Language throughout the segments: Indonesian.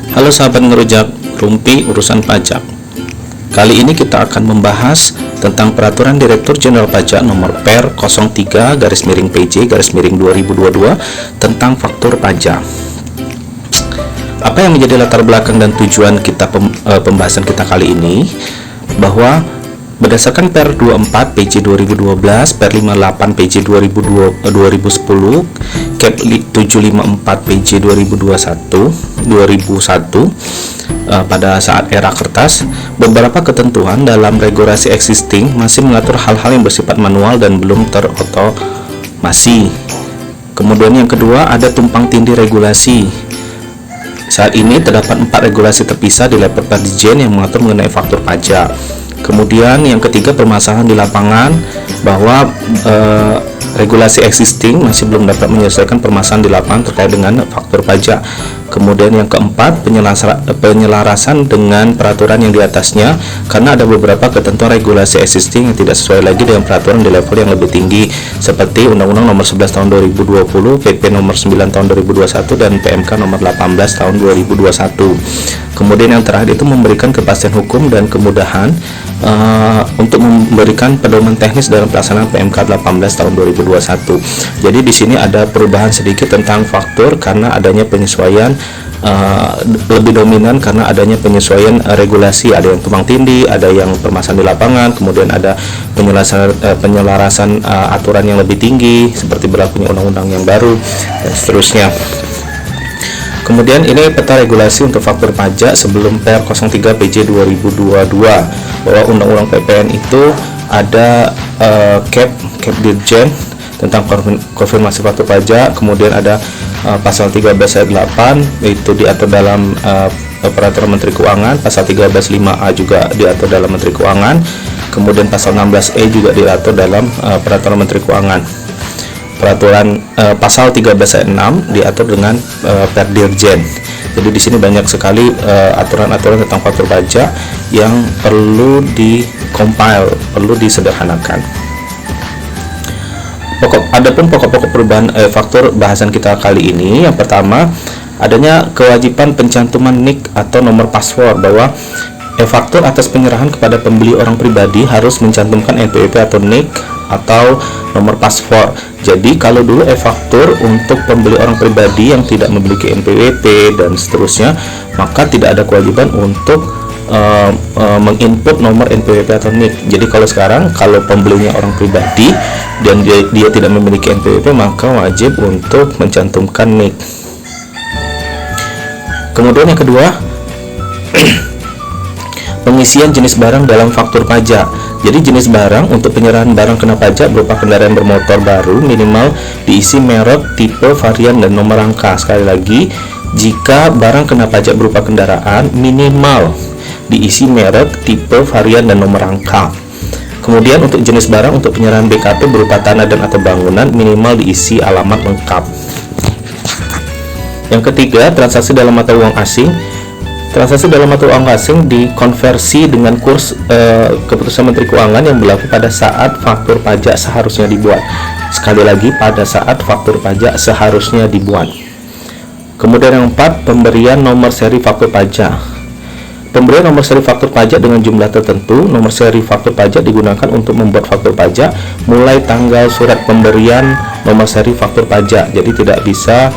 Halo sahabat ngerujak, Rumpi urusan pajak. Kali ini kita akan membahas tentang Peraturan Direktur Jenderal Pajak Nomor Per 03/PJ/2022 tentang faktur pajak. Apa yang menjadi latar belakang dan tujuan kita pembahasan kita kali ini? Bahwa berdasarkan Per 24 PJ 2012, Per 58 PJ 2010, Cap 754 PJ 2001 pada saat era kertas, beberapa ketentuan dalam regulasi existing masih mengatur hal-hal yang bersifat manual dan belum terotomasi. Kemudian yang kedua, ada tumpang tindih regulasi. Saat ini terdapat 4 regulasi terpisah di level Dirjen yang mengatur mengenai faktur pajak. Kemudian yang ketiga, permasalahan di lapangan bahwa regulasi existing masih belum dapat menyelesaikan permasalahan di lapangan terkait dengan faktur pajak. Kemudian yang keempat, penyelarasan dengan peraturan yang di atasnya, karena ada beberapa ketentuan regulasi existing yang tidak sesuai lagi dengan peraturan di level yang lebih tinggi seperti Undang-Undang Nomor 11 Tahun 2020, PP Nomor 9 Tahun 2021 dan PMK Nomor 18 Tahun 2021. Kemudian yang terakhir itu memberikan kepastian hukum dan kemudahan untuk memberikan pedoman teknis dalam pelaksanaan PMK 18 tahun 2021. Jadi di sini ada perubahan sedikit tentang faktur karena adanya penyesuaian lebih dominan karena adanya penyesuaian regulasi, ada yang tumpang tindih, ada yang permasalahan di lapangan, kemudian ada penyelarasan aturan yang lebih tinggi seperti berlakunya undang-undang yang baru dan seterusnya. Kemudian ini peta regulasi untuk faktur pajak sebelum Per 03 PJ 2022, bahwa Undang-Undang PPN itu ada Cap Dirjen tentang konfirmasi faktur pajak, kemudian ada pasal 13 ayat 8 itu diatur dalam Peraturan Menteri Keuangan, pasal 13(5)A juga diatur dalam Menteri Keuangan, kemudian pasal 16E juga diatur dalam Peraturan Menteri Keuangan. Peraturan pasal 13 ayat 6 diatur dengan Per Dirjen. Jadi di sini banyak sekali aturan-aturan tentang faktur pajak yang perlu di-compile, perlu disederhanakan. Adapun pokok-pokok perubahan faktur bahasan kita kali ini, yang pertama adanya kewajiban pencantuman NIK atau nomor password, bahwa e-faktur atas penyerahan kepada pembeli orang pribadi harus mencantumkan NPWP atau NIK atau nomor password. Jadi kalau dulu e-faktur untuk pembeli orang pribadi yang tidak memiliki NPWP dan seterusnya, maka tidak ada kewajiban untuk menginput nomor NPWP atau NIK. Jadi kalau sekarang, kalau pembelinya orang pribadi dan dia tidak memiliki NPWP, maka wajib untuk mencantumkan NIK. Kemudian yang kedua, pengisian jenis barang dalam faktur pajak. Jadi jenis barang untuk penyerahan barang kena pajak berupa kendaraan bermotor baru minimal diisi merek, tipe, varian, dan nomor rangka. Sekali lagi, jika barang kena pajak berupa kendaraan, minimal diisi merek, tipe, varian, dan nomor rangka. Kemudian untuk jenis barang untuk penyerahan BKP berupa tanah dan atau bangunan, minimal diisi alamat lengkap. Yang ketiga, transaksi dalam mata uang asing. Transaksi dalam mata uang asing dikonversi dengan kurs keputusan Menteri Keuangan yang berlaku pada saat faktur pajak seharusnya dibuat. Sekali lagi, pada saat faktur pajak seharusnya dibuat. Kemudian yang keempat, pemberian nomor seri faktur pajak. Pemberian nomor seri faktur pajak dengan jumlah tertentu. Nomor seri faktur pajak digunakan untuk membuat faktur pajak mulai tanggal surat pemberian nomor seri faktur pajak. Jadi tidak bisa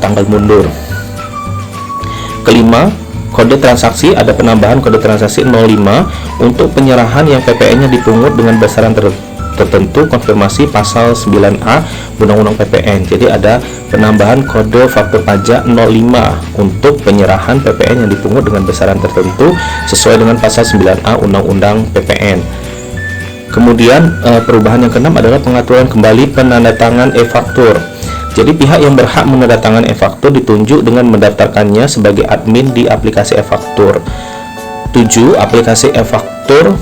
tanggal mundur. Kelima, kode transaksi. Ada penambahan kode transaksi 05 untuk penyerahan yang PPN-nya dipungut dengan besaran tertentu, konfirmasi pasal 9A Undang-Undang PPN. Jadi ada penambahan kode faktur pajak 05 untuk penyerahan PPN yang dipungut dengan besaran tertentu sesuai dengan pasal 9A Undang-Undang PPN. Kemudian perubahan yang keenam adalah pengaturan kembali penandatangan e-faktur. Jadi pihak yang berhak menandatangani e-faktur ditunjuk dengan mendaftarkannya sebagai admin di aplikasi e-faktur. 7. Aplikasi e-faktur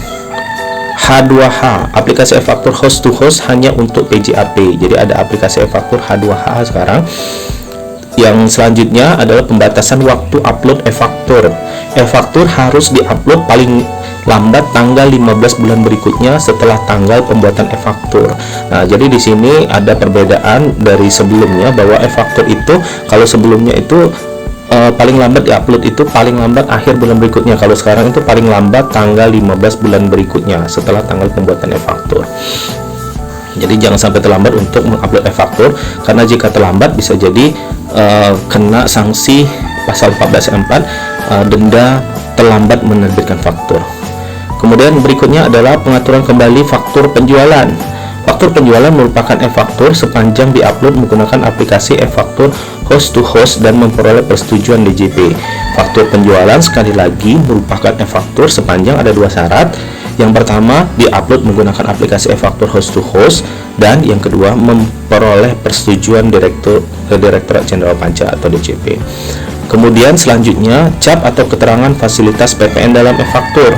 H2H. Aplikasi e-faktur host to host hanya untuk PJAP. Jadi ada aplikasi e-faktur H2H sekarang. Yang selanjutnya adalah pembatasan waktu upload e-faktur. E-faktur harus diupload paling lambat tanggal 15 bulan berikutnya setelah tanggal pembuatan e-faktur. Nah, jadi di sini ada perbedaan dari sebelumnya, bahwa e-faktur itu kalau sebelumnya itu paling lambat diupload itu paling lambat akhir bulan berikutnya. Kalau sekarang itu paling lambat tanggal 15 bulan berikutnya setelah tanggal pembuatan e-faktur. Jadi jangan sampai terlambat untuk mengupload e-faktur, karena jika terlambat bisa jadi kena sanksi pasal 14(4), denda terlambat menerbitkan faktur. Kemudian berikutnya adalah pengaturan kembali faktur penjualan. Faktur penjualan merupakan e-faktur sepanjang diupload menggunakan aplikasi e-faktur host to host dan memperoleh persetujuan DJP. Faktur penjualan sekali lagi merupakan e-faktur sepanjang ada dua syarat. Yang pertama, diupload menggunakan aplikasi e-faktur host to host, dan yang kedua memperoleh persetujuan Direktorat Jenderal Pajak atau DJP. Kemudian selanjutnya, cap atau keterangan fasilitas PPN dalam e-faktur.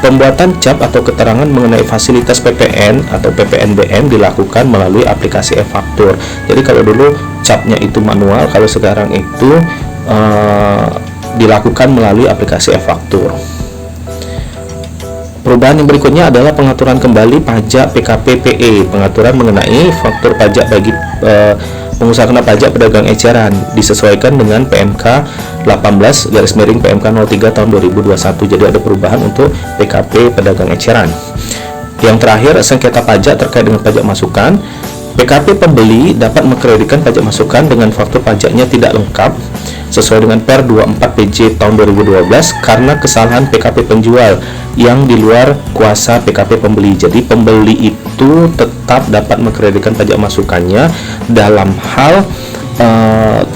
Pembuatan cap atau keterangan mengenai fasilitas PPN atau PPNBM dilakukan melalui aplikasi e-faktur. Jadi kalau dulu capnya itu manual, kalau sekarang itu dilakukan melalui aplikasi e-faktur. Perubahan yang berikutnya adalah pengaturan kembali pajak PKP-PE. Pengaturan mengenai faktur pajak bagi pengusaha kena pajak pedagang eceran disesuaikan dengan PMK 18 PMK 03 tahun 2021. Jadi ada perubahan untuk PKP pedagang eceran. Yang terakhir, sengketa pajak terkait dengan pajak masukan. PKP pembeli dapat mengkreditkan pajak masukan dengan faktur pajaknya tidak lengkap sesuai dengan Per 24 PJ tahun 2012 karena kesalahan PKP penjual yang di luar kuasa PKP pembeli. Jadi pembeli itu tetap dapat mengkreditkan pajak masukannya dalam hal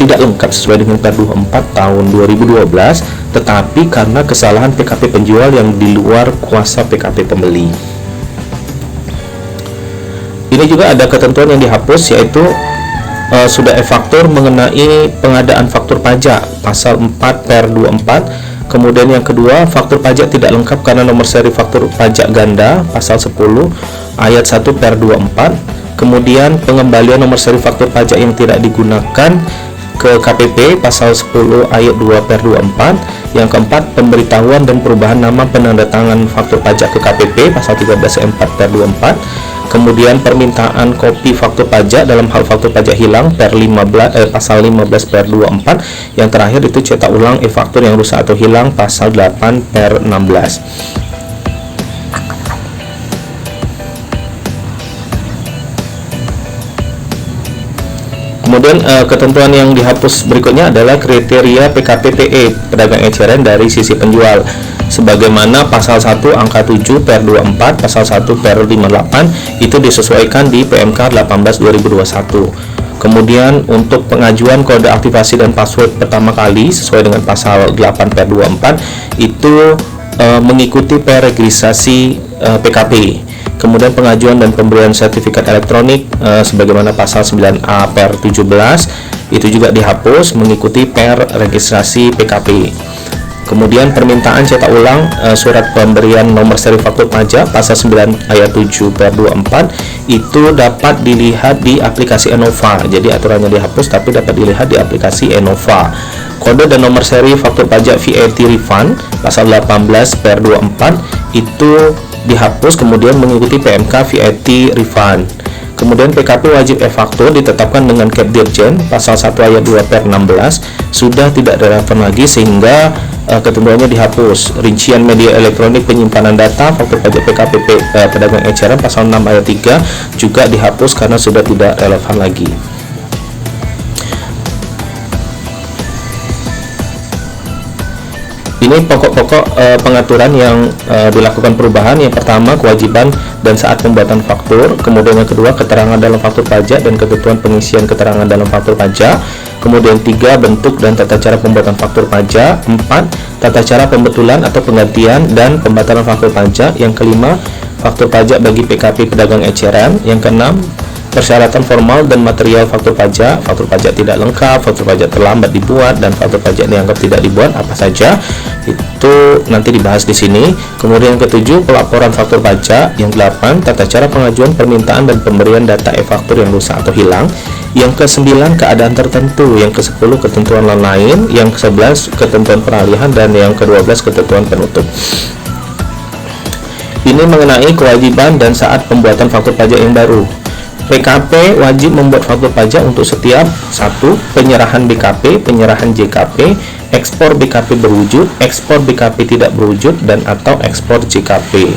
tidak lengkap sesuai dengan Per 24 tahun 2012, tetapi karena kesalahan PKP penjual yang di luar kuasa PKP pembeli. Ini juga ada ketentuan yang dihapus, yaitu sudah e-faktur mengenai pengadaan faktur pajak pasal 4 Per 24. Kemudian yang kedua, faktur pajak tidak lengkap karena nomor seri faktur pajak ganda pasal 10 ayat 1 Per 24. Kemudian pengembalian nomor seri faktur pajak yang tidak digunakan ke KPP pasal 10 ayat 2 Per 24. Yang keempat, pemberitahuan dan perubahan nama penandatangan faktur pajak ke KPP pasal 13 4 Per 24. Kemudian permintaan kopi faktur pajak dalam hal faktur pajak hilang pasal 15 Per 24. Yang terakhir itu cetak ulang e-faktur yang rusak atau hilang pasal 8 Per 16. Kemudian ketentuan yang dihapus berikutnya adalah kriteria PKP-PE pedagang eceran dari sisi penjual. Sebagaimana pasal 1 angka 7 Per 24, pasal 1 Per 58 itu disesuaikan di PMK 18 2021. Kemudian untuk pengajuan kode aktivasi dan password pertama kali sesuai dengan pasal 8 Per 24 itu mengikuti peregistrasi PKP. Kemudian pengajuan dan pemberian sertifikat elektronik sebagaimana pasal 9A Per 17 itu juga dihapus mengikuti per registrasi PKP. Kemudian permintaan cetak ulang surat pemberian nomor seri faktur pajak pasal 9 ayat 7 Per 24 itu dapat dilihat di aplikasi Enova. Jadi aturannya dihapus tapi dapat dilihat di aplikasi Enova. Kode dan nomor seri faktur pajak VAT refund pasal 18 Per 24 itu dihapus kemudian mengikuti PMK VAT refund. Kemudian PKP wajib e-faktur ditetapkan dengan Cap Dirjen pasal 1 ayat 2 Per 16 sudah tidak relevan lagi sehingga ketentuannya dihapus. Rincian media elektronik penyimpanan data faktur pajak PKP pedagang eceran pasal 6 ayat 3 juga dihapus karena sudah tidak relevan lagi. Ini pokok-pokok pengaturan yang dilakukan perubahan. Yang pertama, kewajiban dan saat pembuatan faktur. Kemudian yang kedua, keterangan dalam faktur pajak dan ketentuan pengisian keterangan dalam faktur pajak. Kemudian 3, bentuk dan tata cara pembuatan faktur pajak. 4, tata cara pembetulan atau penggantian dan pembatalan faktur pajak. Yang kelima, faktur pajak bagi PKP pedagang eceran. Yang keenam, persyaratan formal dan material faktur pajak tidak lengkap, faktur pajak terlambat dibuat, dan faktur pajak dianggap tidak dibuat apa saja, itu nanti dibahas di sini. Kemudian yang ketujuh, pelaporan faktur pajak. Yang 8, tata cara pengajuan permintaan dan pemberian data e-faktur yang rusak atau hilang. Yang ke-9, keadaan tertentu. Yang ke-10, ketentuan lain. Yang ke-11, ketentuan peralihan, dan yang ke-12, ketentuan penutup. Ini mengenai kewajiban dan saat pembuatan faktur pajak yang baru. PKP wajib membuat faktur pajak untuk setiap 1. Penyerahan BKP, penyerahan JKP, ekspor BKP berwujud, ekspor BKP tidak berwujud, dan atau ekspor JKP.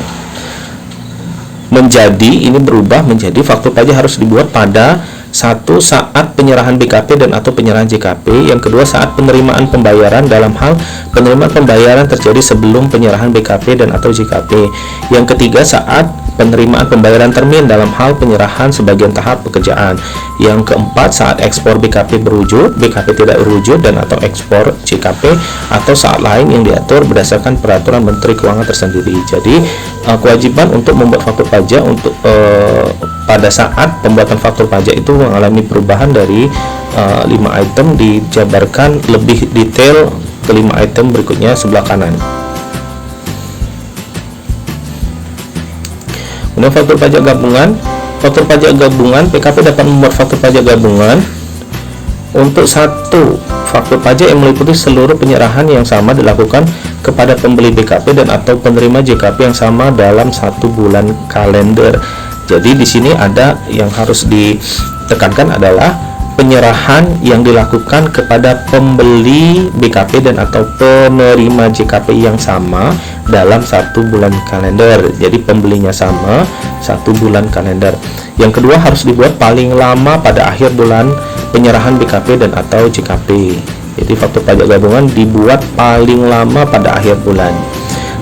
Ini berubah menjadi faktur pajak harus dibuat pada 1. Saat penyerahan BKP dan atau penyerahan JKP. Yang kedua, saat penerimaan pembayaran dalam hal penerimaan pembayaran terjadi sebelum penyerahan BKP dan atau JKP. Yang ketiga, saat penerimaan pembayaran termin dalam hal penyerahan sebagian tahap pekerjaan. Yang keempat, saat ekspor BKP berwujud, BKP tidak berwujud, dan atau ekspor JKP, atau saat lain yang diatur berdasarkan peraturan Menteri Keuangan tersendiri. Jadi kewajiban untuk membuat faktur pajak untuk pada saat pembuatan faktur pajak itu mengalami perubahan dari 5 item, dijabarkan lebih detail ke 5 item berikutnya sebelah kanan. Kemudian faktur pajak gabungan. Faktur pajak gabungan, PKP dapat membuat faktur pajak gabungan untuk 1. Faktur pajak yang meliputi seluruh penyerahan yang sama dilakukan kepada pembeli BKP dan atau penerima JKP yang sama dalam 1 bulan kalender. Jadi di sini ada yang harus ditekankan adalah penyerahan yang dilakukan kepada pembeli BKP dan atau penerima JKP yang sama dalam 1 bulan kalender. Jadi pembelinya sama 1 bulan kalender. Yang kedua, harus dibuat paling lama pada akhir bulan penyerahan BKP dan atau JKP. Jadi faktur pajak gabungan dibuat paling lama pada akhir bulan.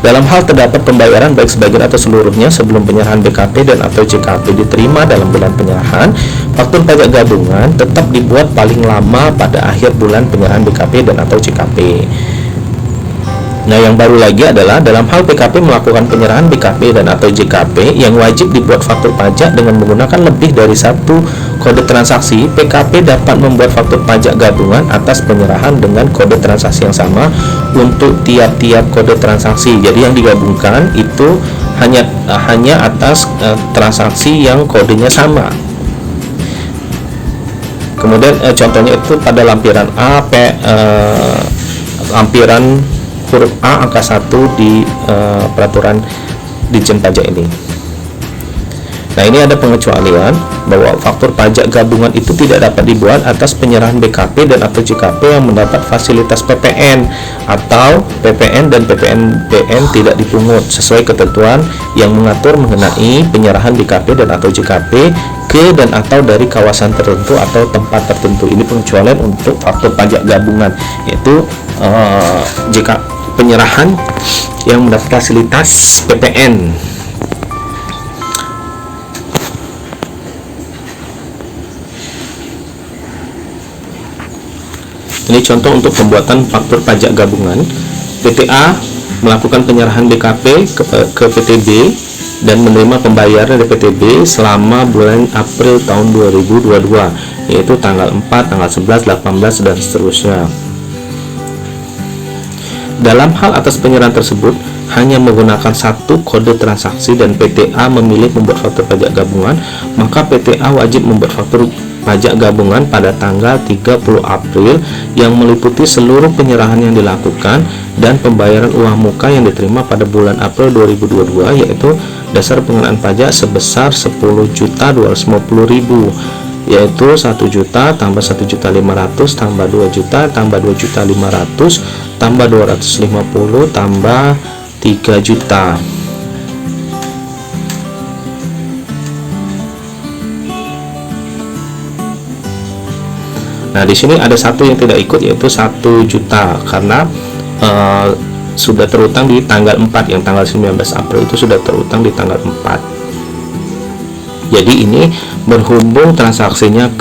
Dalam hal terdapat pembayaran baik sebagian atau seluruhnya sebelum penyerahan BKP dan atau JKP diterima dalam bulan penyerahan, faktur pajak gabungan tetap dibuat paling lama pada akhir bulan penyerahan BKP dan atau JKP. Nah, yang baru lagi adalah dalam hal PKP melakukan penyerahan BKP dan atau JKP yang wajib dibuat faktur pajak dengan menggunakan lebih dari 1 kode transaksi, PKP dapat membuat faktur pajak gabungan atas penyerahan dengan kode transaksi yang sama untuk tiap-tiap kode transaksi. Jadi yang digabungkan itu hanya atas transaksi yang kodenya sama. Kemudian contohnya itu pada lampiran A, lampiran huruf A angka 1 di peraturan Ditjen Pajak ini. Nah, ini ada pengecualian bahwa faktur pajak gabungan itu tidak dapat dibuat atas penyerahan BKP dan atau JKP yang mendapat fasilitas PPN atau PPN dan PPNBM tidak dipungut sesuai ketentuan yang mengatur mengenai penyerahan BKP dan atau JKP ke dan atau dari kawasan tertentu atau tempat tertentu. Ini pengecualian untuk faktur pajak gabungan, yaitu jika penyerahan yang mendapat fasilitas PPN. Ini contoh untuk pembuatan faktur pajak gabungan. PTA melakukan penyerahan BKP ke PTB dan menerima pembayaran dari PTB selama bulan April tahun 2022, yaitu tanggal 4, tanggal 11, 18, dan seterusnya. Dalam hal atas penyerahan tersebut hanya menggunakan 1 kode transaksi dan PTA memilih membuat faktur pajak gabungan, maka PTA wajib membuat faktur pajak gabungan pada tanggal 30 April yang meliputi seluruh penyerahan yang dilakukan dan pembayaran uang muka yang diterima pada bulan April 2022, yaitu dasar pengenaan pajak sebesar 10.250.000, yaitu 1 juta tambah 1.500.000 tambah 2 juta tambah 2.500.000 tambah 250 tambah 3 juta. Nah, di sini ada satu yang tidak ikut, yaitu 1 juta karena sudah terutang di tanggal 4, yang tanggal 19 April itu sudah terutang di tanggal 4. Jadi ini berhubung transaksinya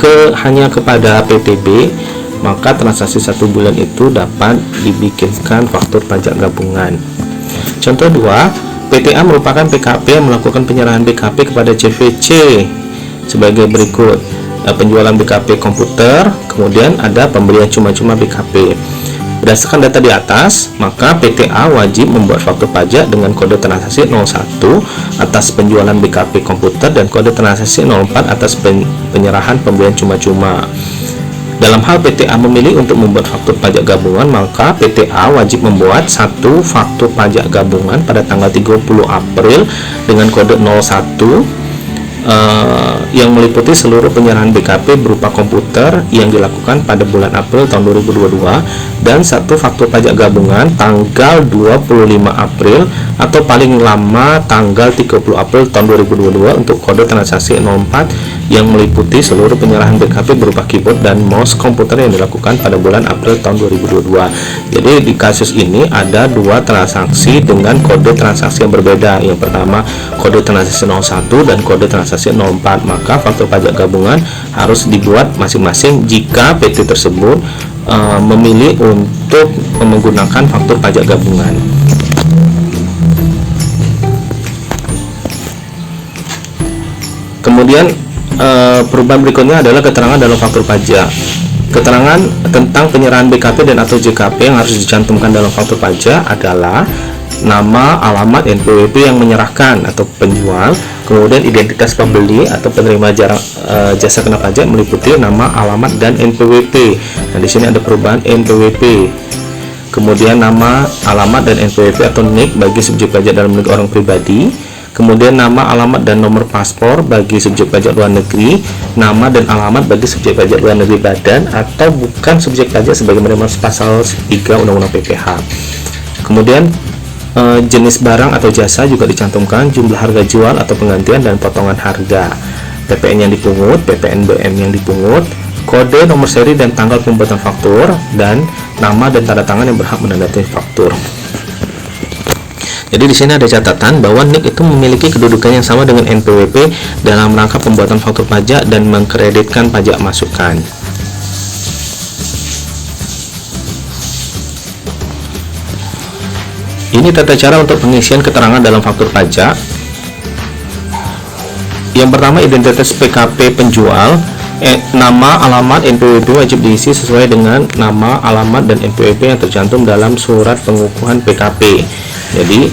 hanya kepada PTB, maka transaksi 1 bulan itu dapat dibikinkan faktur pajak gabungan. Contoh 2, PTA merupakan PKP yang melakukan penyerahan BKP kepada CVC sebagai berikut: penjualan BKP komputer, kemudian ada pembelian cuma-cuma BKP. Berdasarkan data di atas, maka PTA wajib membuat faktur pajak dengan kode transaksi 01 atas penjualan BKP komputer dan kode transaksi 04 atas penyerahan pembelian cuma-cuma. Dalam hal PTA memilih untuk membuat faktur pajak gabungan, maka PTA wajib membuat 1 faktur pajak gabungan pada tanggal 30 April dengan kode 01 yang meliputi seluruh penyerahan BKP berupa komputer yang dilakukan pada bulan April tahun 2022 dan satu faktur pajak gabungan tanggal 25 April atau paling lama tanggal 30 April tahun 2022 untuk kode transaksi 04 yang meliputi seluruh penyerahan BKP berupa keyboard dan mouse komputer yang dilakukan pada bulan April tahun 2022. Jadi di kasus ini ada dua transaksi dengan kode transaksi yang berbeda. Yang pertama kode transaksi 01 dan kode transaksi 04. Maka faktur pajak gabungan harus dibuat masing-masing jika PT tersebut memilih untuk menggunakan faktur pajak gabungan. Kemudian perubahan berikutnya adalah keterangan dalam faktur pajak. Keterangan tentang penyerahan BKP dan atau JKP yang harus dicantumkan dalam faktur pajak adalah nama, alamat, NPWP yang menyerahkan atau penjual, kemudian identitas pembeli atau penerima jasa kena pajak meliputi nama, alamat, dan NPWP. Nah, di sini ada perubahan NPWP. Kemudian nama, alamat, dan NPWP atau NIK bagi subjek pajak dalam negeri orang pribadi. Kemudian nama, alamat, dan nomor paspor bagi subjek pajak luar negeri, nama dan alamat bagi subjek pajak luar negeri badan atau bukan subjek pajak sebagaimana pasal 3 Undang-Undang PPH. Kemudian jenis barang atau jasa juga dicantumkan, jumlah harga jual atau penggantian dan potongan harga, PPN yang dipungut, PPNBM yang dipungut, kode, nomor seri dan tanggal pembuatan faktur, dan nama dan tanda tangan yang berhak menandatangani faktur. Jadi di sini ada catatan bahwa NIK itu memiliki kedudukan yang sama dengan NPWP dalam rangka pembuatan faktur pajak dan mengkreditkan pajak masukan. Ini tata cara untuk pengisian keterangan dalam faktur pajak. Yang pertama, identitas PKP penjual, nama, alamat, NPWP wajib diisi sesuai dengan nama, alamat, dan NPWP yang tercantum dalam surat pengukuhan PKP. Jadi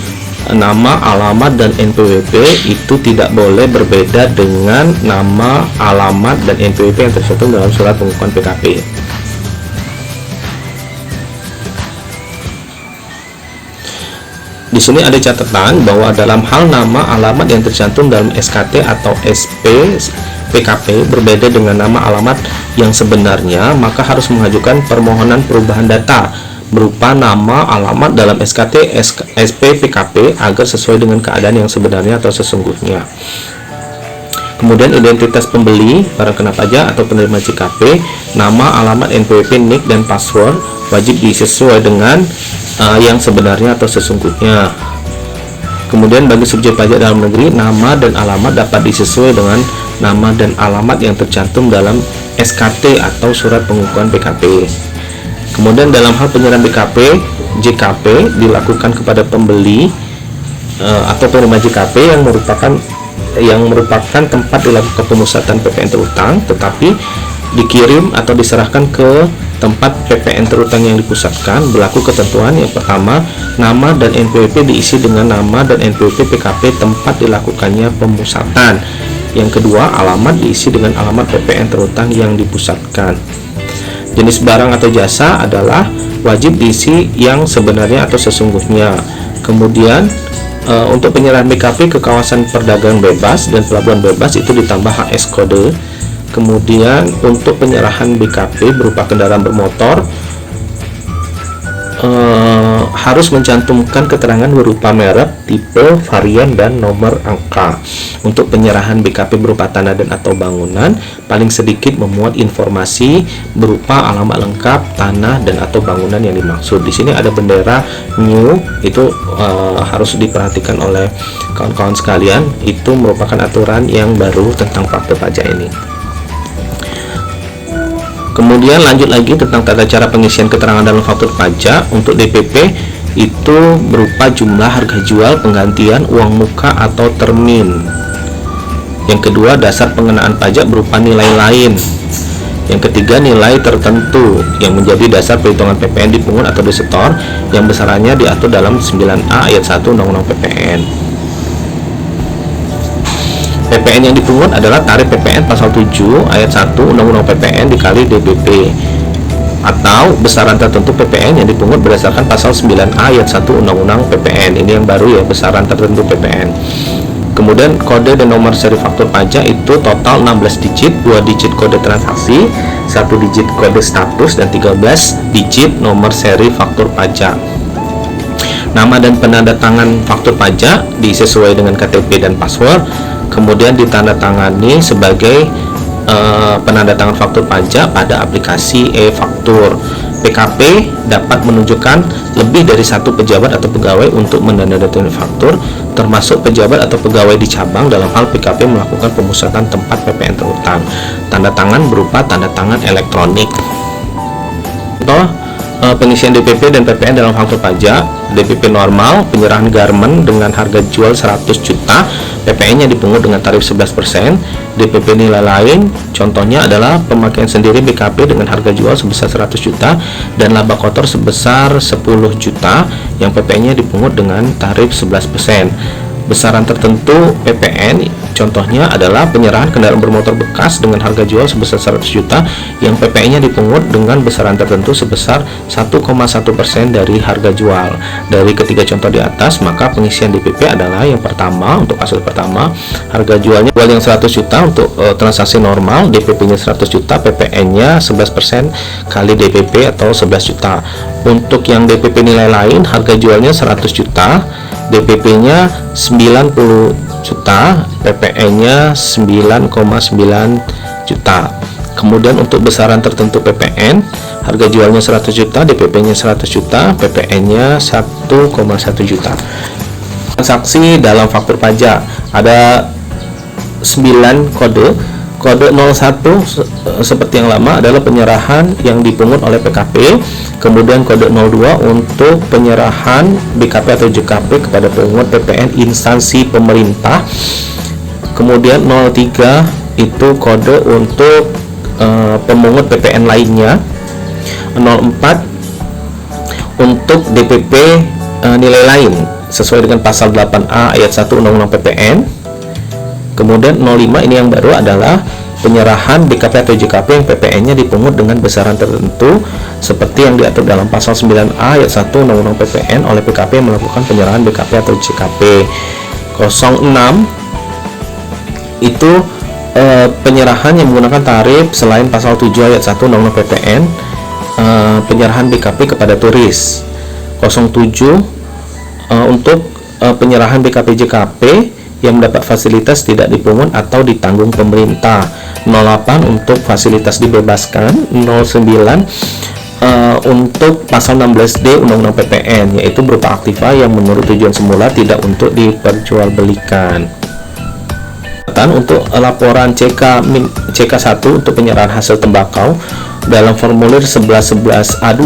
nama, alamat, dan NPWP itu tidak boleh berbeda dengan nama, alamat, dan NPWP yang tercantum dalam surat pengukuhan PKP. Di sini ada catatan bahwa dalam hal nama, alamat yang tercantum dalam SKT atau SP PKP berbeda dengan nama alamat yang sebenarnya, maka harus mengajukan permohonan perubahan data berupa nama, alamat dalam SKT SP PKP agar sesuai dengan keadaan yang sebenarnya atau sesungguhnya. Kemudian identitas pembeli, barang kena pajak atau penerima JKP, nama, alamat, NPWP, NIK, dan password wajib disesuai dengan yang sebenarnya atau sesungguhnya. Kemudian bagi subjek pajak dalam negeri, nama dan alamat dapat disesuai dengan nama dan alamat yang tercantum dalam SKT atau surat pengukuhan PKP. Kemudian dalam hal penyerahan BKP, JKP dilakukan kepada pembeli atau penerima JKP yang merupakan tempat dilakukan pemusatan PPN terutang, tetapi dikirim atau diserahkan ke tempat PPN terutang yang dipusatkan. Berlaku ketentuan yang pertama, nama dan NPWP diisi dengan nama dan NPWP PKP tempat dilakukannya pemusatan. Yang kedua, alamat diisi dengan alamat PPN terutang yang dipusatkan. Jenis barang atau jasa adalah wajib diisi yang sebenarnya atau sesungguhnya. Kemudian untuk penyerahan BKP ke kawasan perdagangan bebas dan pelabuhan bebas itu ditambah HS kode. Kemudian untuk penyerahan BKP berupa kendaraan bermotor harus mencantumkan keterangan berupa merek, tipe, varian, dan nomor angka. Untuk penyerahan BKP berupa tanah dan atau bangunan paling sedikit memuat informasi berupa alamat lengkap tanah dan atau bangunan yang dimaksud. Di sini ada bendera new, itu harus diperhatikan oleh kawan-kawan sekalian. Itu merupakan aturan yang baru tentang faktur pajak ini. Kemudian lanjut lagi tentang tata cara pengisian keterangan dalam faktur pajak. Untuk DPP itu berupa jumlah harga jual, penggantian, uang muka atau termin. Yang kedua, dasar pengenaan pajak berupa nilai lain. Yang ketiga, nilai tertentu yang menjadi dasar perhitungan PPN dipungut atau disetor yang besarannya diatur dalam 9A ayat 1 Undang-Undang PPN. PPN yang dipungut adalah tarif PPN pasal 7 ayat 1 Undang-Undang PPN dikali DBP atau besaran tertentu PPN yang dipungut berdasarkan pasal 9A ayat 1 Undang-Undang PPN. Ini yang baru ya, besaran tertentu PPN. Kemudian kode dan nomor seri faktur pajak itu total 16 digit, 2 digit kode transaksi, 1 digit kode status, dan 13 digit nomor seri faktur pajak. Nama dan penanda tangan faktur pajak disesuai dengan KTP dan password, kemudian ditandatangani sebagai penanda tangan faktur pajak pada aplikasi e-faktur. PKP dapat menunjukkan lebih dari satu pejabat atau pegawai untuk menandatangani faktur, termasuk pejabat atau pegawai di cabang dalam hal PKP melakukan pemusatan tempat PPN terhutang. Tanda tangan berupa tanda tangan elektronik. Contoh pengisian DPP dan PPN dalam faktur pajak. DPP normal, penyerahan garmen dengan harga jual 100 juta, PPN-nya dipungut dengan tarif 11%. DPP nilai lain, contohnya adalah pemakaian sendiri BKP dengan harga jual sebesar 100 juta dan laba kotor sebesar 10 juta yang PPN-nya dipungut dengan tarif 11%. Besaran tertentu PPN contohnya adalah penyerahan kendaraan bermotor bekas dengan harga jual sebesar 100 juta yang PPN-nya dipungut dengan besaran tertentu sebesar 1,1% dari harga jual. Dari ketiga contoh di atas, maka pengisian DPP adalah yang pertama, untuk kasus pertama, harga jualnya yang 100 juta untuk transaksi normal, DPP-nya 100 juta, PPN-nya 11% kali DPP atau 11 juta. Untuk yang DPP nilai lain, harga jualnya 100 juta, DPP-nya 90 juta, PPN-nya 9,9 juta. Kemudian untuk besaran tertentu PPN, harga jualnya 100 juta, DPP-nya 100 juta, PPN-nya 1,1 juta. Transaksi dalam faktur pajak ada 9 kode. Kode 01 seperti yang lama adalah penyerahan yang dipungut oleh PKP. Kemudian kode 02 untuk penyerahan BKP atau JKP kepada pemungut PPN instansi pemerintah. Kemudian 03 itu kode untuk pemungut PPN lainnya. 04 untuk DPP nilai lain sesuai dengan pasal 8A ayat 1 Undang-Undang PPN. Kemudian 05 ini yang baru adalah penyerahan BKP atau JKP yang PPN-nya dipungut dengan besaran tertentu seperti yang diatur dalam pasal 9A ayat 1 Undang-Undang PPN oleh PKP yang melakukan penyerahan BKP atau JKP. 06 itu penyerahan yang menggunakan tarif selain pasal 7 ayat 1 Undang-Undang PPN, penyerahan BKP kepada turis. 07 untuk penyerahan BKP JKP yang mendapat fasilitas tidak dipungut atau ditanggung pemerintah. 08 untuk fasilitas dibebaskan. 09 untuk pasal 16D Undang-Undang PPN, yaitu berupa aktiva yang menurut tujuan semula tidak untuk diperjualbelikan. Untuk laporan CK1 untuk penyerahan hasil tembakau dalam formulir 1111A2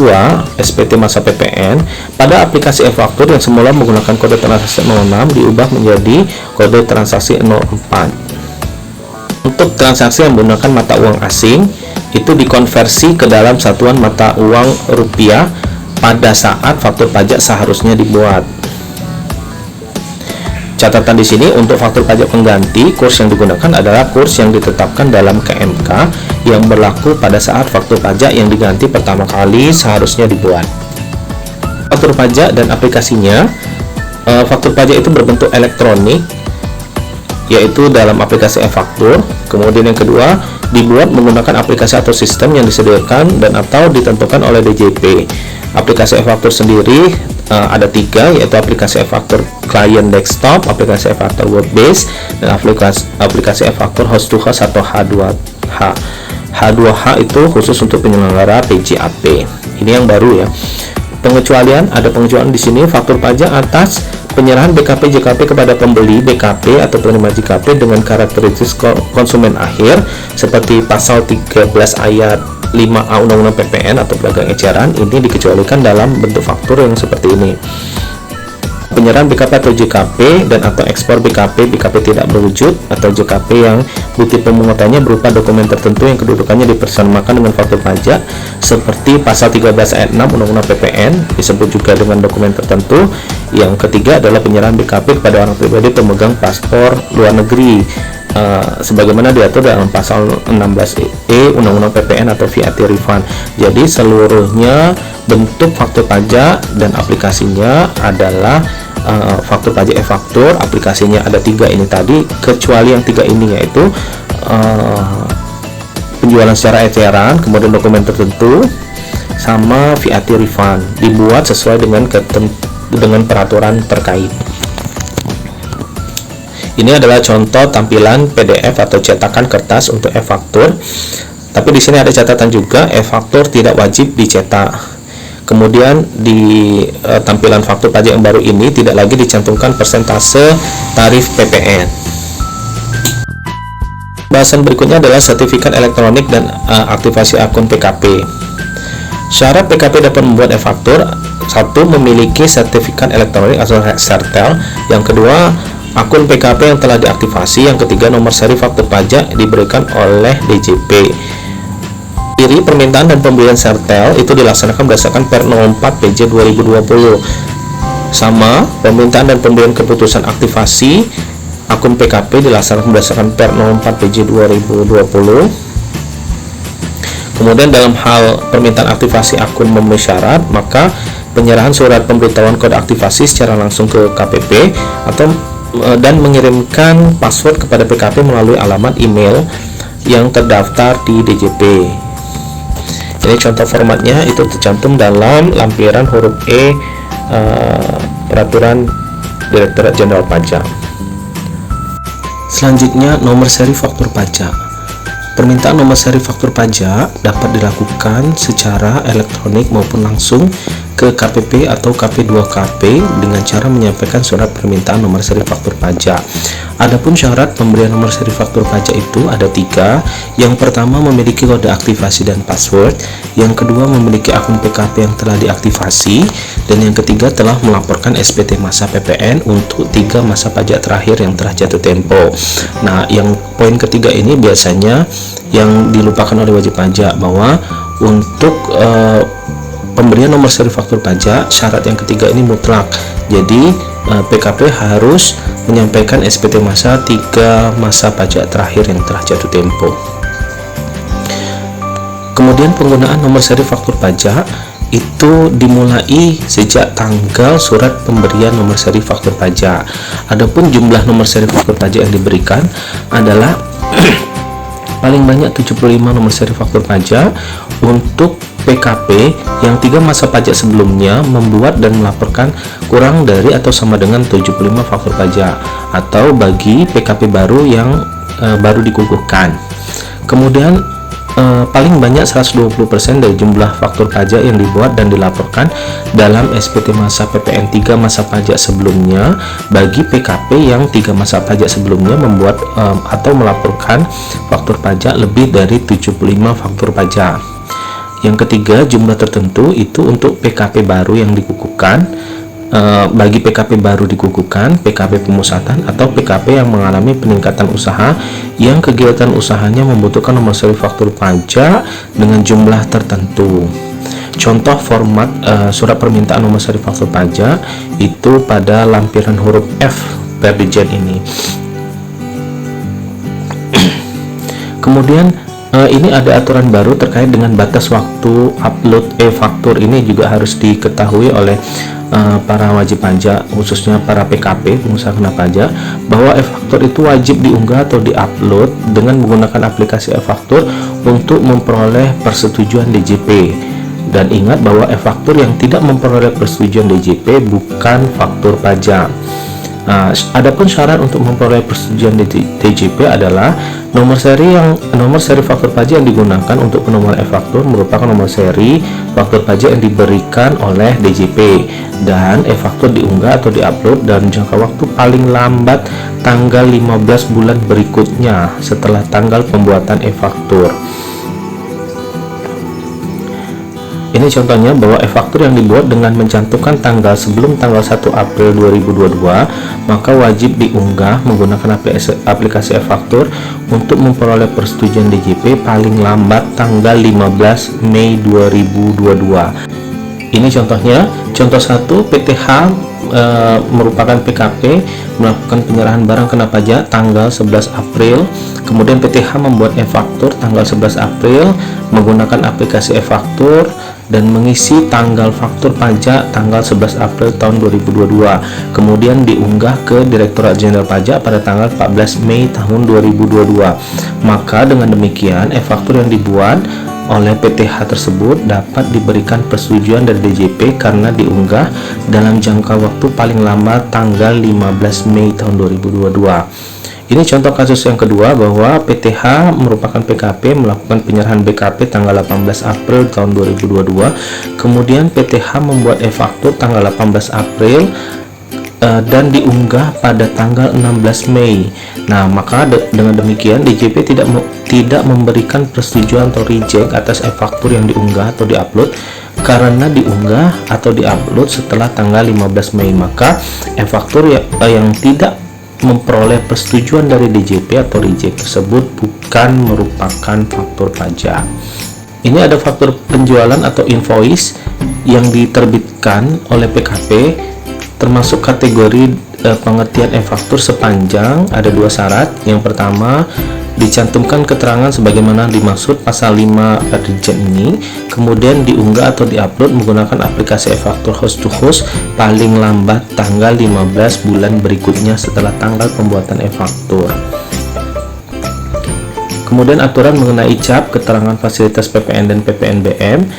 SPT masa PPN pada aplikasi e-faktur yang semula menggunakan kode transaksi 06 diubah menjadi kode transaksi 04. Untuk transaksi yang menggunakan mata uang asing itu dikonversi ke dalam satuan mata uang rupiah pada saat faktur pajak seharusnya dibuat. Catatan di sini untuk faktur pajak pengganti, kurs yang digunakan adalah kurs yang ditetapkan dalam KMK yang berlaku pada saat faktur pajak yang diganti pertama kali seharusnya dibuat. Faktur pajak dan aplikasinya, faktur pajak itu berbentuk elektronik, yaitu dalam aplikasi e-faktur. Kemudian yang kedua, dibuat menggunakan aplikasi atau sistem yang disediakan dan atau ditentukan oleh DJP. Aplikasi e-faktur sendiri ada 3, yaitu aplikasi e-faktur client desktop, aplikasi e-faktur web base, dan aplikasi e-faktur host to host atau H2H. H2H itu khusus untuk penyelenggara PJAP. Ini yang baru ya. Pengecualian, ada pengecualian di sini faktur pajak atas penyerahan BKP JKP kepada pembeli BKP atau penerima JKP dengan karakteristik konsumen akhir seperti pasal 13 ayat 5A Undang-Undang PPN atau pedagang eceran, ini dikecualikan dalam bentuk faktur yang seperti ini. Penyerahan BKP atau JKP dan atau ekspor BKP tidak berwujud atau JKP yang bukti pemungutannya berupa dokumen tertentu yang kedudukannya dipersamakan dengan faktur pajak seperti pasal 13 ayat 6 Undang-Undang PPN disebut juga dengan dokumen tertentu. Yang ketiga adalah penyerahan BKP kepada orang pribadi pemegang paspor luar negeri sebagaimana diatur dalam pasal 16E Undang-Undang PPN atau VAT refund. Jadi seluruhnya bentuk faktur pajak dan aplikasinya adalah faktur pajak e-faktur. Aplikasinya ada 3 ini tadi, kecuali yang 3 ini, yaitu penjualan secara eceran, kemudian dokumen tertentu, sama VAT refund, dibuat sesuai dengan peraturan terkait. Ini adalah contoh tampilan PDF atau cetakan kertas untuk e-faktur. Tapi di sini ada catatan juga, e-faktur tidak wajib dicetak. Kemudian di tampilan faktur pajak yang baru ini tidak lagi dicantumkan persentase tarif PPN. Bahasan berikutnya adalah sertifikat elektronik dan aktivasi akun PKP. Syarat PKP dapat membuat e-faktur: 1. Memiliki sertifikat elektronik atau sertel. Yang kedua, akun PKP yang telah diaktifasi. Yang ketiga, nomor seri faktur pajak diberikan oleh DJP. Permintaan dan pembelian sertel itu dilaksanakan berdasarkan Per Nomor 4 PJ 2020. Sama, permintaan dan pembelian keputusan aktivasi akun PKP dilaksanakan berdasarkan Per Nomor 4 PJ 2020. Kemudian dalam hal permintaan aktivasi akun memenuhi syarat, maka penyerahan surat pemberitahuan kode aktivasi secara langsung ke KPP dan mengirimkan password kepada PKP melalui alamat email yang terdaftar di DJP. Ini contoh formatnya, itu tercantum dalam lampiran huruf E Peraturan Direktorat Jenderal Pajak. Selanjutnya, nomor seri faktur pajak. Permintaan nomor seri faktur pajak dapat dilakukan secara elektronik maupun langsung ke KPP atau KP2KP dengan cara menyampaikan surat permintaan nomor seri faktur pajak. Adapun syarat pemberian nomor seri faktur pajak itu ada 3. Yang pertama, memiliki kode aktivasi dan password. Yang kedua, memiliki akun PKP yang telah diaktifasi. Dan yang ketiga, telah melaporkan SPT masa PPN untuk 3 masa pajak terakhir yang telah jatuh tempo. Nah, yang poin ketiga ini biasanya yang dilupakan oleh wajib pajak, bahwa untuk pemberian nomor seri faktur pajak, syarat yang ketiga ini mutlak. Jadi PKP harus menyampaikan SPT masa 3 masa pajak terakhir yang telah jatuh tempo. Kemudian penggunaan nomor seri faktur pajak itu dimulai sejak tanggal surat pemberian nomor seri faktur pajak. Adapun jumlah nomor seri faktur pajak yang diberikan adalah paling banyak 75 nomor seri faktur pajak untuk PKP yang 3 masa pajak sebelumnya membuat dan melaporkan kurang dari atau sama dengan 75 faktur pajak, atau bagi PKP baru yang baru dikukuhkan. Kemudian paling banyak 120% dari jumlah faktur pajak yang dibuat dan dilaporkan dalam SPT masa PPN 3 masa pajak sebelumnya bagi PKP yang 3 masa pajak sebelumnya membuat atau melaporkan faktur pajak lebih dari 75 faktur pajak. Yang ketiga, jumlah tertentu itu untuk PKP baru yang dikukuhkan. Bagi PKP baru dikukuhkan, PKP pemusatan, atau PKP yang mengalami peningkatan usaha yang kegiatan usahanya membutuhkan nomor seri faktur pajak dengan jumlah tertentu. Contoh format surat permintaan nomor seri faktur pajak itu pada lampiran huruf F Perdijen ini. Kemudian ini ada aturan baru terkait dengan batas waktu upload e-faktur. Ini juga harus diketahui oleh para wajib pajak, khususnya para PKP, pengusaha kena pajak, bahwa e-faktur itu wajib diunggah atau diupload dengan menggunakan aplikasi e-faktur untuk memperoleh persetujuan DJP. Dan ingat bahwa e-faktur yang tidak memperoleh persetujuan DJP bukan faktur pajak. Adapun syarat untuk memperoleh persetujuan DJP adalah nomor seri faktur pajak yang digunakan untuk penomoran e-faktur merupakan nomor seri faktur pajak yang diberikan oleh DJP, dan e-faktur diunggah atau diupload dalam jangka waktu paling lambat tanggal 15 bulan berikutnya setelah tanggal pembuatan e-faktur. Ini contohnya bahwa e-faktur yang dibuat dengan mencantumkan tanggal sebelum tanggal 1 April 2022 maka wajib diunggah menggunakan aplikasi e-faktur untuk memperoleh persetujuan DJP paling lambat tanggal 15 Mei 2022. Ini contohnya. Contoh 1, PTH merupakan PKP melakukan penyerahan barang kena pajak tanggal 11 April. Kemudian PTH membuat e-faktur tanggal 11 April menggunakan aplikasi e-faktur dan mengisi tanggal faktur pajak tanggal 11 April tahun 2022. Kemudian diunggah ke Direktorat Jenderal Pajak pada tanggal 14 Mei tahun 2022. Maka dengan demikian e-faktur yang dibuat oleh PTH tersebut dapat diberikan persetujuan dari DJP karena diunggah dalam jangka waktu paling lambat tanggal 15 Mei tahun 2022. Ini contoh kasus yang kedua bahwa PTH merupakan PKP melakukan penyerahan BKP tanggal 18 April tahun 2022. Kemudian PTH membuat e-faktur tanggal 18 April dan diunggah pada tanggal 16 Mei. Nah, maka dengan demikian DJP tidak memberikan persetujuan atau reject atas e-faktur yang diunggah atau diupload karena diunggah atau diupload setelah tanggal 15 Mei. Maka e-faktur yang tidak memperoleh persetujuan dari DJP atau reject tersebut bukan merupakan faktur pajak. Ini ada faktur penjualan atau invoice yang diterbitkan oleh PKP termasuk kategori pengertian e-faktur sepanjang ada 2 syarat. Yang pertama, dicantumkan keterangan sebagaimana dimaksud pasal 5 Dirjen ini, kemudian diunggah atau diupload menggunakan aplikasi e-faktur host to host paling lambat tanggal 15 bulan berikutnya setelah tanggal pembuatan e-faktur. Kemudian aturan mengenai cap, keterangan fasilitas PPN dan PPNBM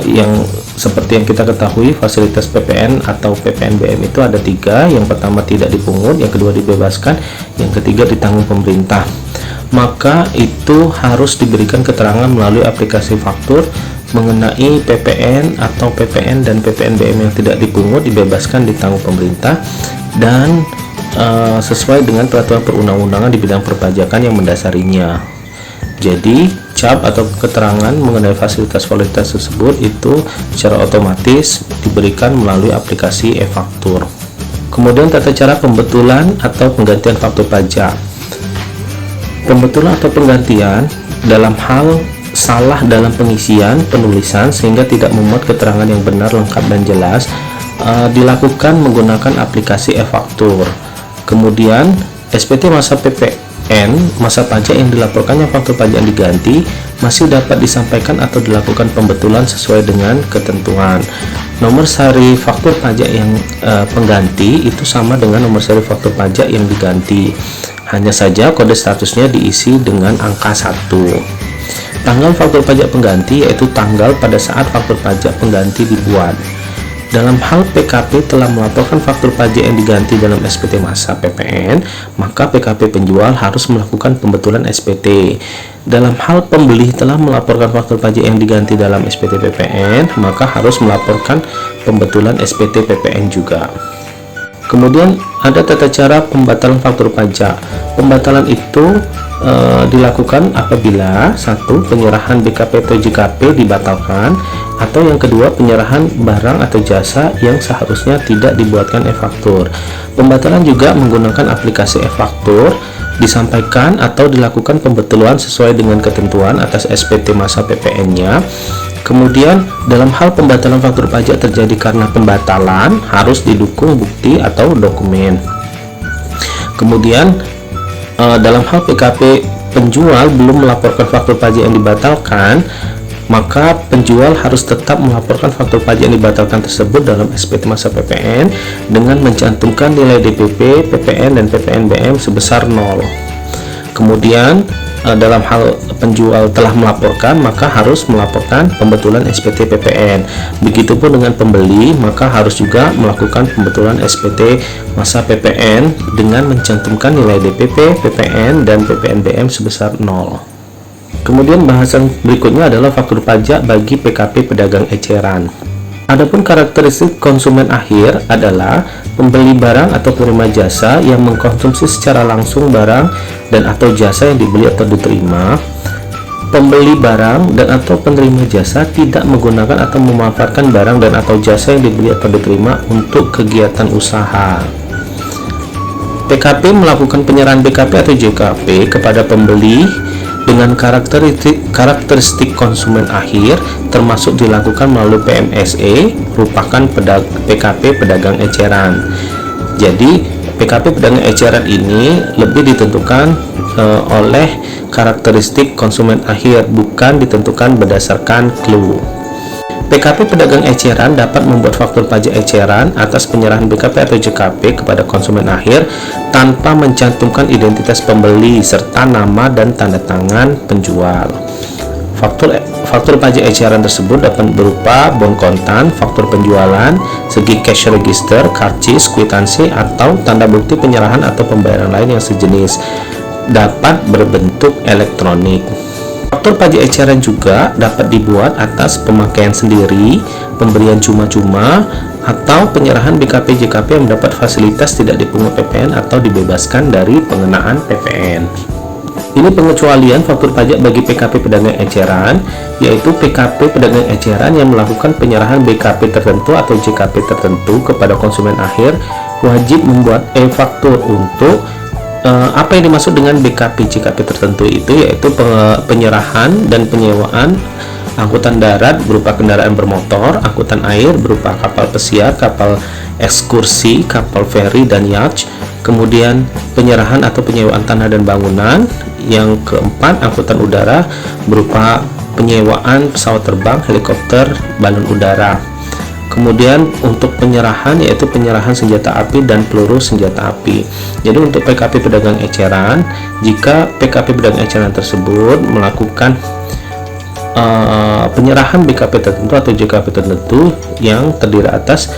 yang seperti yang kita ketahui, fasilitas PPN atau PPNBM itu ada 3. Yang pertama tidak dipungut, yang kedua dibebaskan, yang ketiga ditanggung pemerintah. Maka itu harus diberikan keterangan melalui aplikasi faktur mengenai PPN atau PPN dan PPNBM yang tidak dipungut, dibebaskan, ditanggung pemerintah, dan sesuai dengan peraturan perundang-undangan di bidang perpajakan yang mendasarinya. Jadi cap atau keterangan mengenai fasilitas-fasilitas tersebut itu secara otomatis diberikan melalui aplikasi e-faktur. Kemudian tata cara pembetulan atau penggantian faktur pajak. Pembetulan atau penggantian dalam hal salah dalam pengisian penulisan sehingga tidak memuat keterangan yang benar, lengkap, dan jelas dilakukan menggunakan aplikasi e-faktur. Kemudian SPT masa masa pajak yang dilaporkannya faktur pajak yang diganti masih dapat disampaikan atau dilakukan pembetulan sesuai dengan ketentuan. Nomor seri faktur pajak yang pengganti itu sama dengan nomor seri faktur pajak yang diganti, hanya saja kode statusnya diisi dengan angka 1. Tanggal faktur pajak pengganti yaitu tanggal pada saat faktur pajak pengganti dibuat. Dalam hal PKP telah melaporkan faktur pajak yang diganti dalam SPT masa PPN, maka PKP penjual harus melakukan pembetulan SPT. Dalam hal pembeli telah melaporkan faktur pajak yang diganti dalam SPT PPN, maka harus melaporkan pembetulan SPT PPN juga. Kemudian ada tata cara pembatalan faktur pajak. Pembatalan itu dilakukan apabila 1. Penyerahan BKP atau JKP dibatalkan, atau yang kedua penyerahan barang atau jasa yang seharusnya tidak dibuatkan e-faktur. Pembatalan juga menggunakan aplikasi e-faktur disampaikan atau dilakukan pembetulan sesuai dengan ketentuan atas SPT masa PPN-nya. Kemudian dalam hal pembatalan faktur pajak terjadi karena pembatalan harus didukung bukti atau dokumen. Kemudian dalam hal PKP penjual belum melaporkan faktur pajak yang dibatalkan, maka penjual harus tetap melaporkan faktur pajak yang dibatalkan tersebut dalam SPT masa PPN dengan mencantumkan nilai DPP, PPN, dan PPNBM sebesar 0. Kemudian dalam hal penjual telah melaporkan, maka harus melaporkan pembetulan SPT PPN. Begitupun dengan pembeli, maka harus juga melakukan pembetulan SPT masa PPN dengan mencantumkan nilai DPP, PPN, dan PPNBM sebesar 0. Kemudian bahasan berikutnya adalah faktur pajak bagi PKP pedagang eceran. Adapun karakteristik konsumen akhir adalah pembeli barang atau penerima jasa yang mengkonsumsi secara langsung barang dan atau jasa yang dibeli atau diterima. Pembeli barang dan atau penerima jasa tidak menggunakan atau memanfaatkan barang dan atau jasa yang dibeli atau diterima untuk kegiatan usaha. PKP melakukan penyerahan BKP atau JKP kepada pembeli dengan karakteristik konsumen akhir, termasuk dilakukan melalui PMSE, merupakan PKP pedagang eceran. Jadi PKP pedagang eceran ini lebih ditentukan oleh karakteristik konsumen akhir, bukan ditentukan berdasarkan clue. PKP pedagang eceran dapat membuat faktur pajak eceran atas penyerahan BKP atau JKP kepada konsumen akhir tanpa mencantumkan identitas pembeli serta nama dan tanda tangan penjual. Faktur pajak eceran tersebut dapat berupa bon kontan, faktur penjualan, segi cash register, karcis, kwitansi, atau tanda bukti penyerahan atau pembayaran lain yang sejenis, dapat berbentuk elektronik. Faktur pajak eceran juga dapat dibuat atas pemakaian sendiri, pemberian cuma-cuma, atau penyerahan BKP JKP yang mendapat fasilitas tidak dipungut PPN atau dibebaskan dari pengenaan PPN. Ini pengecualian faktur pajak bagi PKP pedagang eceran, yaitu PKP pedagang eceran yang melakukan penyerahan BKP tertentu atau JKP tertentu kepada konsumen akhir wajib membuat e-faktur untuk apa yang dimaksud dengan BKP JKP tertentu itu, yaitu penyerahan dan penyewaan angkutan darat berupa kendaraan bermotor, angkutan air berupa kapal pesiar, kapal ekskursi, kapal feri, dan yacht. Kemudian penyerahan atau penyewaan tanah dan bangunan. Yang keempat, angkutan udara berupa penyewaan pesawat terbang, helikopter, balon udara. Kemudian untuk penyerahan, yaitu penyerahan senjata api dan peluru senjata api. Jadi untuk PKP pedagang eceran, jika PKP pedagang eceran tersebut melakukan penyerahan BKP tertentu atau JKP tertentu yang terdiri atas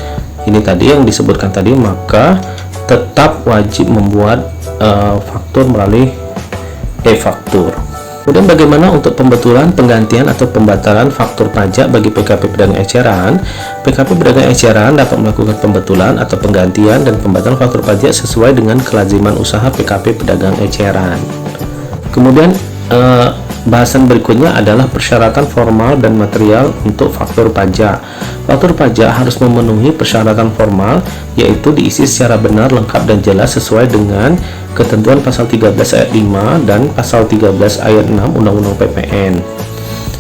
ini tadi yang disebutkan tadi, maka tetap wajib membuat faktur melalui e-faktur. Kemudian bagaimana untuk pembetulan, penggantian, atau pembatalan faktur pajak bagi PKP pedagang eceran? PKP pedagang eceran dapat melakukan pembetulan atau penggantian dan pembatalan faktur pajak sesuai dengan kelaziman usaha PKP pedagang eceran. Kemudian bahasan berikutnya adalah persyaratan formal dan material untuk faktur pajak. Faktur pajak harus memenuhi persyaratan formal, yaitu diisi secara benar, lengkap, dan jelas sesuai dengan ketentuan pasal 13 ayat 5 dan pasal 13 ayat 6 Undang-Undang PPN.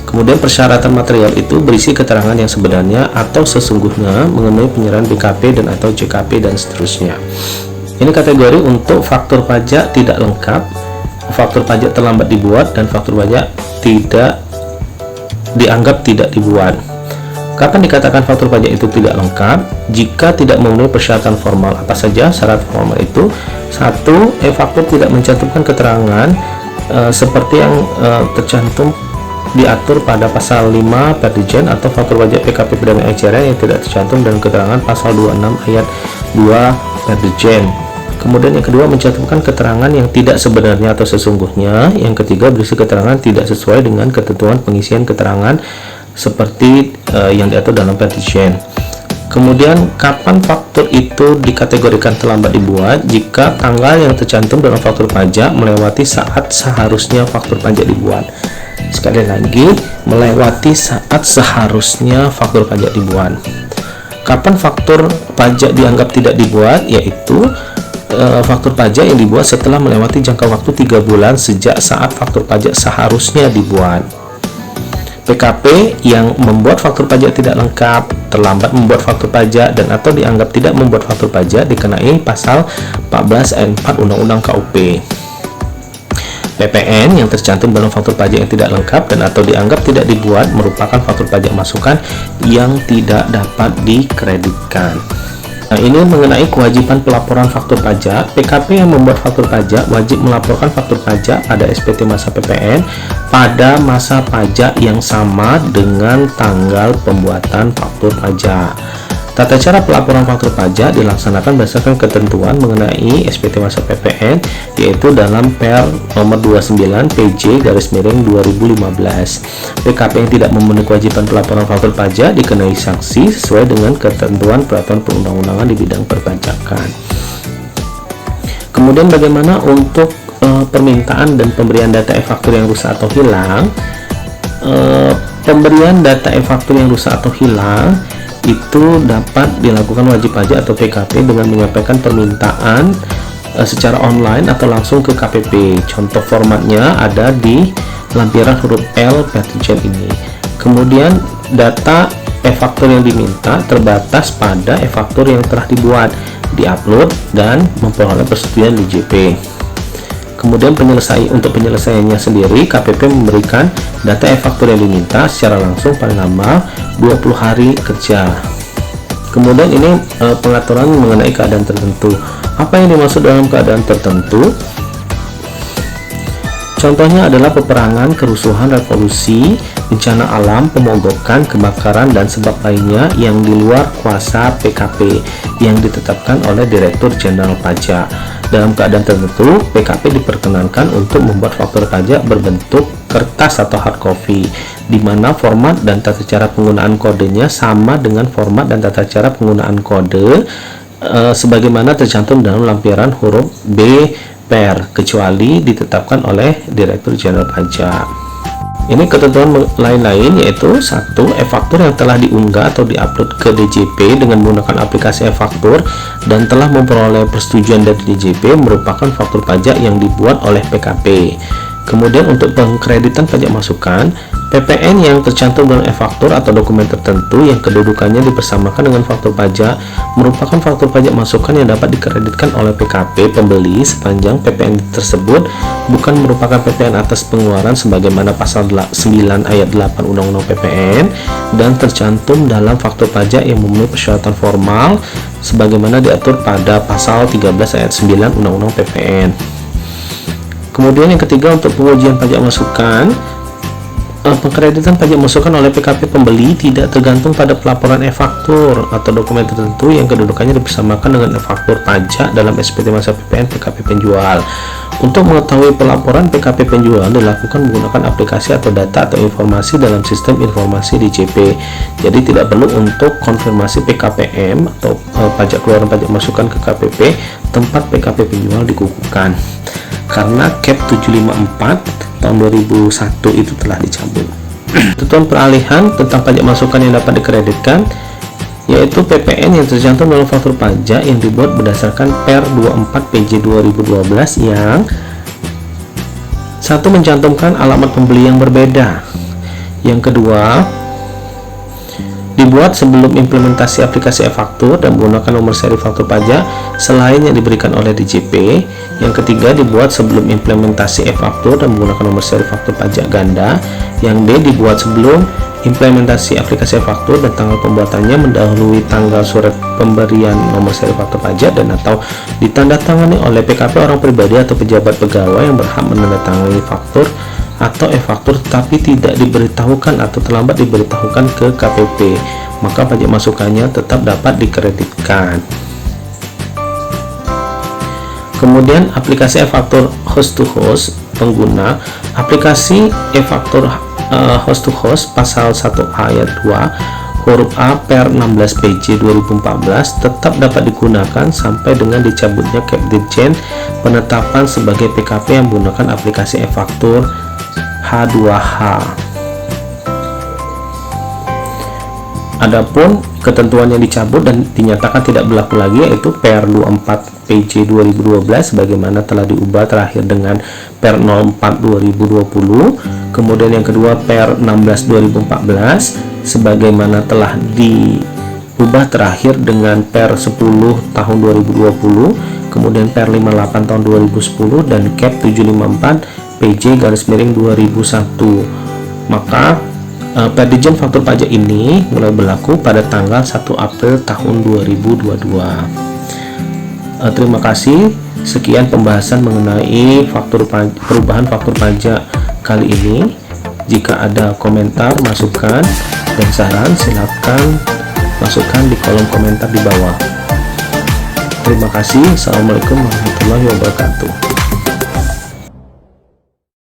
Kemudian persyaratan material itu berisi keterangan yang sebenarnya atau sesungguhnya mengenai penyerahan BKP dan atau JKP dan seterusnya. Ini kategori untuk faktur pajak tidak lengkap, faktur pajak terlambat dibuat, dan faktur pajak tidak dianggap tidak dibuat. Kapan dikatakan faktur pajak itu tidak lengkap? Jika tidak memenuhi persyaratan formal. Apa saja syarat formal itu? 1. E-faktur tidak mencantumkan keterangan seperti yang tercantum diatur pada pasal 5 Perdijen atau faktur pajak PKP pedagang eceran yang tidak tercantum dalam keterangan pasal 26 ayat 2 Perdijen. Kemudian yang kedua, mencantumkan keterangan yang tidak sebenarnya atau sesungguhnya. Yang ketiga, berisi keterangan tidak sesuai dengan ketentuan pengisian keterangan seperti yang diatur dalam Perdijen. Kemudian kapan faktur itu dikategorikan terlambat dibuat? Jika tanggal yang tercantum dalam faktur pajak melewati saat seharusnya faktur pajak dibuat. Sekali lagi, melewati saat seharusnya faktur pajak dibuat. Kapan faktur pajak dianggap tidak dibuat? Yaitu faktur pajak yang dibuat setelah melewati jangka waktu 3 bulan sejak saat faktur pajak seharusnya dibuat. PKP yang membuat faktur pajak tidak lengkap, terlambat membuat faktur pajak, dan atau dianggap tidak membuat faktur pajak dikenai pasal 14 ayat 4 Undang-Undang KUP. PPN yang tercantum dalam faktur pajak yang tidak lengkap dan atau dianggap tidak dibuat merupakan faktur pajak masukan yang tidak dapat dikreditkan. Nah, ini mengenai kewajiban pelaporan faktur pajak. PKP yang membuat faktur pajak wajib melaporkan faktur pajak pada SPT masa PPN pada masa pajak yang sama dengan tanggal pembuatan faktur pajak. Tata cara pelaporan faktur pajak dilaksanakan berdasarkan ketentuan mengenai SPT masa PPN, yaitu dalam Per nomor 29 PJ/2015. PKP yang tidak memenuhi kewajiban pelaporan faktur pajak dikenai sanksi sesuai dengan ketentuan peraturan perundang-undangan di bidang perpajakan. Kemudian bagaimana untuk permintaan dan pemberian data e-faktur yang rusak atau hilang? Pemberian data e-faktur yang rusak atau hilang itu dapat dilakukan wajib pajak atau PKP dengan menyampaikan permintaan secara online atau langsung ke KPP. Contoh formatnya ada di lampiran huruf L Petigen ini. Kemudian data e-faktur yang diminta terbatas pada e-faktur yang telah dibuat, diupload, dan memperoleh persetujuan DJP. Kemudian untuk penyelesaiannya sendiri, KPP memberikan data e-faktur yang diminta secara langsung paling lama 20 hari kerja. Kemudian ini pengaturan mengenai keadaan tertentu. Apa yang dimaksud dalam keadaan tertentu? Contohnya adalah peperangan, kerusuhan, revolusi, bencana alam, pemogokan, kebakaran, dan sebab lainnya yang di luar kuasa PKP yang ditetapkan oleh Direktur Jenderal Pajak. Dalam keadaan tertentu, PKP diperkenankan untuk membuat faktur pajak berbentuk kertas atau hard copy, di mana format dan tata cara penggunaan kodenya sama dengan format dan tata cara penggunaan kode sebagaimana tercantum dalam lampiran huruf B per, kecuali ditetapkan oleh Direktur Jenderal Pajak. Ini ketentuan lain-lain yaitu 1. E-faktur yang telah diunggah atau diupload ke DJP dengan menggunakan aplikasi e-faktur dan telah memperoleh persetujuan dari DJP merupakan faktur pajak yang dibuat oleh PKP. Kemudian untuk pengkreditan pajak masukan, PPN yang tercantum dalam e-faktur atau dokumen tertentu yang kedudukannya dipersamakan dengan faktur pajak merupakan faktur pajak masukan yang dapat dikreditkan oleh PKP pembeli sepanjang PPN tersebut bukan merupakan PPN atas pengeluaran sebagaimana pasal 9 ayat 8 Undang-Undang PPN dan tercantum dalam faktur pajak yang memenuhi persyaratan formal sebagaimana diatur pada pasal 13 ayat 9 Undang-Undang PPN. Kemudian yang ketiga, untuk pengujian pajak masukan, pengkreditan pajak masukan oleh PKP pembeli tidak tergantung pada pelaporan e-faktur atau dokumen tertentu yang kedudukannya dipersamakan dengan e-faktur pajak dalam SPT masa PPN PKP penjual. Untuk mengetahui pelaporan PKP penjual dilakukan menggunakan aplikasi atau data atau informasi dalam sistem informasi DJP. Jadi tidak perlu untuk konfirmasi PKPM atau pajak keluaran pajak masukan ke KPP tempat PKP penjual dikukuhkan, karena Cap 754 tahun 2001 itu telah dicabut. Ketentuan peralihan tentang pajak masukan yang dapat dikreditkan yaitu PPN yang tercantum dalam faktur pajak yang dibuat berdasarkan Per 24 PJ 2012 yang 1. mencantumkan alamat pembeli yang berbeda, yang kedua dibuat sebelum implementasi aplikasi e-faktur dan menggunakan nomor seri faktur pajak selain yang diberikan oleh DJP, yang ketiga dibuat sebelum implementasi e-faktur dan menggunakan nomor seri faktur pajak ganda, yang D dibuat sebelum implementasi aplikasi e-faktur dan tanggal pembuatannya mendahului tanggal surat pemberian nomor seri faktur pajak dan atau ditandatangani oleh PKP orang pribadi atau pejabat pegawai yang berhak menandatangani faktur atau e-faktur tetapi tidak diberitahukan atau terlambat diberitahukan ke KPP, maka pajak masukannya tetap dapat dikreditkan. Kemudian aplikasi e-faktur host to host pengguna. Aplikasi e-faktur host to host pasal 1 ayat 2 huruf A per 16 PJ 2014 tetap dapat digunakan sampai dengan dicabutnya Cap Dirjen penetapan sebagai PKP yang menggunakan aplikasi e-faktur H2H. Adapun ketentuan yang dicabut dan dinyatakan tidak berlaku lagi yaitu Per 24 PJ 2012 sebagaimana telah diubah terakhir dengan Per 04 2020. Kemudian yang kedua Per 16 2014 sebagaimana telah diubah terakhir dengan Per 10 tahun 2020. Kemudian Per 58 tahun 2010 dan Cap 754 PJ garis miring 2001. Maka Perdijen faktur pajak ini mulai berlaku pada tanggal 1 April tahun 2022. Terima kasih. Sekian pembahasan mengenai perubahan faktur pajak kali ini. Jika ada komentar, masukan, dan saran, silakan masukkan di kolom komentar di bawah. Terima kasih. Assalamualaikum warahmatullahi wabarakatuh.